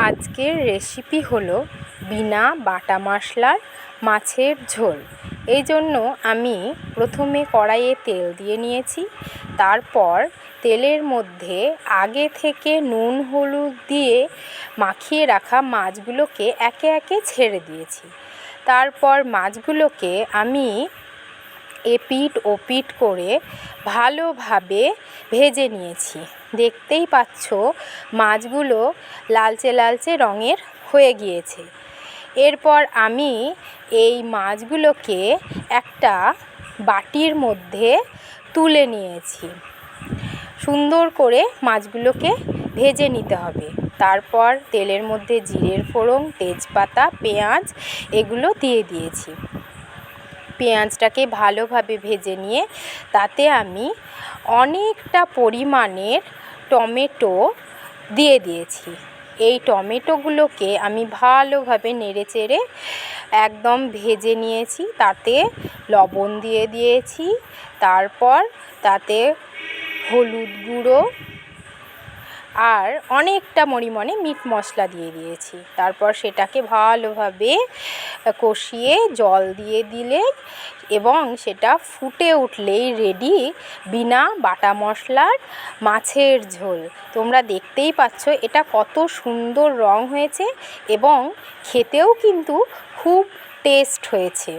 আজকের রেসিপি হলো বিনা বাটা মশলার মাছের ঝোল। এই জন্য আমি প্রথমে কড়াইয়ে তেল দিয়ে নিয়েছি। তারপর তেলের মধ্যে আগে থেকে নুন হলুদ দিয়ে মাখিয়ে রাখা মাছগুলোকে একে একে ছেড়ে দিয়েছি। তারপর মাছগুলোকে আমি এপিঠ ওপিঠ করে ভালোভাবে ভেজে নিয়েছি। দেখতেই পাচ্ছ মাছগুলো লালচে লালচে রঙের হয়ে গিয়েছে। এরপর আমি এই মাছগুলোকে একটা বাটির মধ্যে তুলে নিয়েছি। সুন্দর করে মাছগুলোকে ভেজে নিতে হবে। তারপর তেলের মধ্যে জিরের ফোড়ন, তেজপাতা, পেঁয়াজ এগুলো দিয়ে দিয়েছি। পেঁয়াজটাকে ভালোভাবে ভেজে নিয়ে তাতে আমি অনেকটা পরিমাণের টমেটো দিয়ে দিয়েছি। এই টমেটোগুলোকে আমি ভালোভাবে নেড়েচেড়ে একদম ভেজে নিয়েছি। তাতে লবণ দিয়ে দিয়েছি। তারপর তাতে হলুদ গুঁড়ো আর অনেকটা পরিমাণে মিট মশলা দিয়ে দিয়েছি। তারপর সেটাকে ভালোভাবে কষিয়ে জল দিয়ে দিলে এবং সেটা ফুটে উঠলেই রেডি বিনা বাটা মশলার মাছের ঝোল। তোমরা দেখতেই পাচ্ছ এটা কত সুন্দর রং হয়েছে এবং খেতেও কিন্তু খুব টেস্ট হয়েছে।